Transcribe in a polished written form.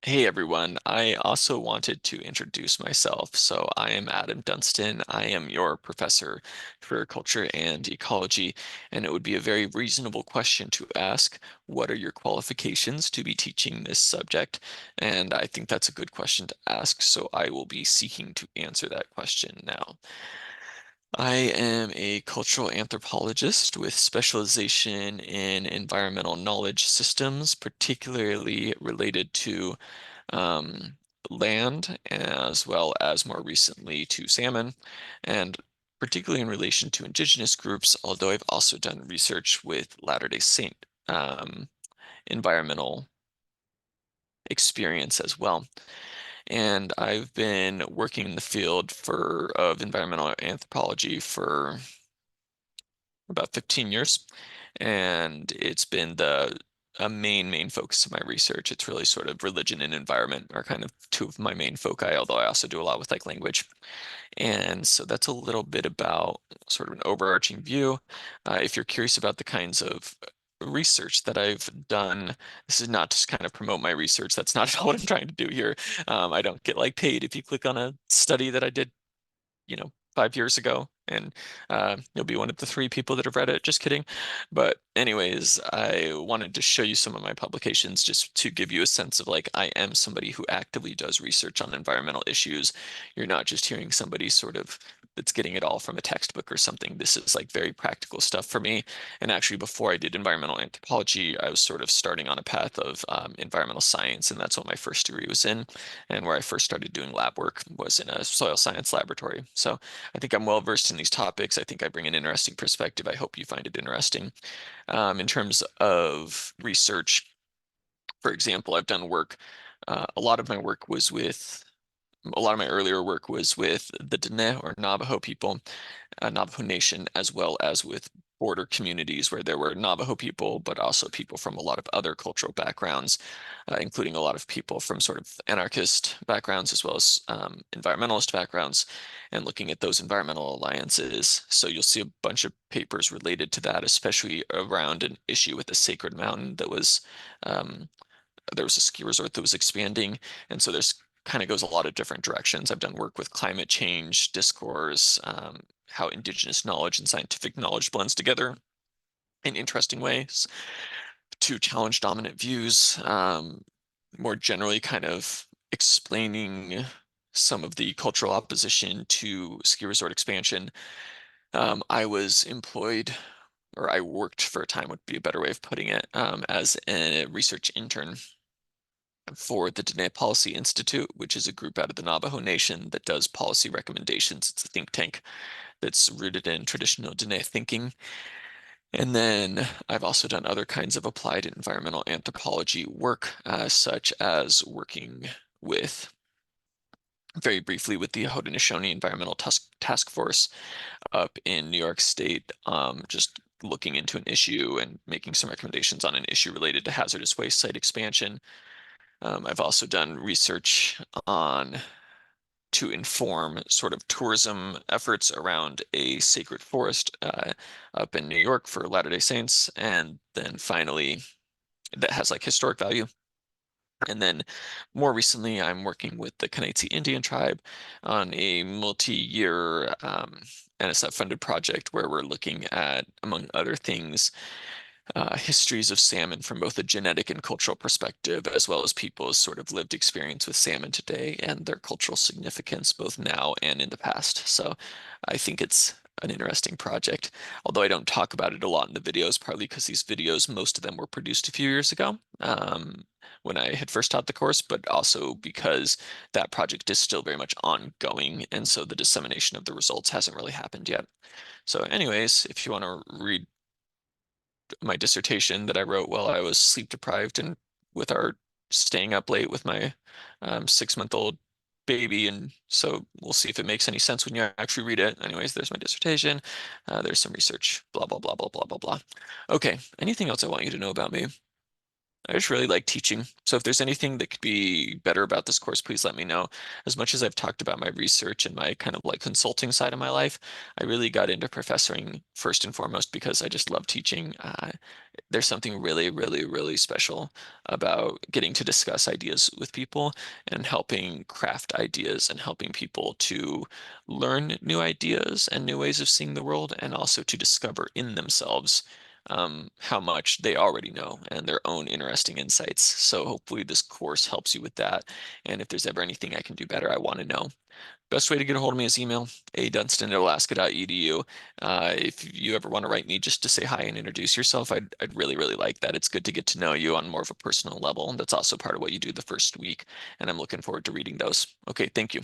Hey everyone, I also wanted to introduce myself. So I am Adam Dunstan. I am your professor for culture and ecology, and it would be a very reasonable question to ask, what are your qualifications to be teaching this subject? And I think that's a good question to ask, so I will be seeking to answer that question now. I am a cultural anthropologist with specialization in environmental knowledge systems, particularly related to um, land, as well as more recently to salmon, and particularly in relation to indigenous groups, although I've also done research with Latter-day Saint environmental experience as well. And I've been working in the field of environmental anthropology for about 15 years, and it's been the a main focus of my research. It's really sort of religion and environment are kind of two of my main foci, although I also do a lot with like language. And so that's a little bit about sort of an overarching view. If you're curious about the kinds of research that I've done, this is not to kind of promote my research. That's not at all what I'm trying to do here. I don't get like paid if you click on a study that I did 5 years ago, and you'll be one of the three people that have read it. Just kidding. But anyways, I wanted to show you some of my publications just to give you a sense of like I am somebody who actively does research on environmental issues. You're not just hearing somebody sort of that's getting it all from a textbook or something. This is like very practical stuff for me. And actually, before I did environmental anthropology, I was sort of starting on a path of environmental science, and that's what my first degree was in. And where I first started doing lab work was in a soil science laboratory. So I think I'm well versed in these topics. I think I bring an interesting perspective. I hope you find it interesting. In terms of research, for example, I've done work. A lot of my work was with, a lot of my earlier work was with the Dene or Navajo people, Navajo Nation, as well as with border communities where there were Navajo people, but also people from a lot of other cultural backgrounds, including a lot of people from sort of anarchist backgrounds as well as environmentalist backgrounds, and looking at those environmental alliances. So you'll see a bunch of papers related to that, especially around an issue with the sacred mountain that was um, there was a ski resort that was expanding, and so there's kind of goes a lot of different directions. I've done work with climate change, discourse, how indigenous knowledge and scientific knowledge blends together in interesting ways to challenge dominant views. More generally, kind of explaining some of the cultural opposition to ski resort expansion. I was employed, or I worked for a time would be a better way of putting it, as a research intern for the Dene Policy Institute, which is a group out of the Navajo Nation that does policy recommendations. It's a think tank that's rooted in traditional Dene thinking. And then I've also done other kinds of applied environmental anthropology work, such as working with, very briefly, with the Haudenosaunee Environmental Task Force up in New York State, just looking into an issue and making some recommendations on an issue related to hazardous waste site expansion. I've also done research on to inform sort of tourism efforts around a sacred forest up in New York for Latter-day Saints. And then finally, that has like historic value. And then more recently, I'm working with the Kanaitsi Indian tribe on a multi-year NSF-funded project where we're looking at, among other things, histories of salmon from both a genetic and cultural perspective, as well as people's sort of lived experience with salmon today and their cultural significance both now and in the past. So I think it's an interesting project, although I don't talk about it a lot in the videos, partly because these videos, most of them were produced a few years ago, when I had first taught the course, but also because that project is still very much ongoing, and so the dissemination of the results hasn't really happened yet. So anyways, if you want to read my dissertation that I wrote while I was sleep deprived and with our staying up late with my 6-month-old baby. And so we'll see if it makes any sense when you actually read it. Anyways, there's my dissertation. There's some research, blah, blah, blah, blah, blah, blah, blah. Okay, anything else I want you to know about me? I just really like teaching. So if there's anything that could be better about this course, please let me know. As much as I've talked about my research and my kind of like consulting side of my life, I really got into professoring first and foremost because I just love teaching. There's something really, really, really special about getting to discuss ideas with people and helping craft ideas and helping people to learn new ideas and new ways of seeing the world and also to discover in themselves how much they already know and their own interesting insights. So hopefully this course helps you with that. And if there's ever anything I can do better, I want to know. Best way to get a hold of me is email, adunston@alaska.edu. If you ever want to write me just to say hi and introduce yourself, I'd really, really like that. It's good to get to know you on more of a personal level. And that's also part of what you do the first week. And I'm looking forward to reading those. Okay, thank you.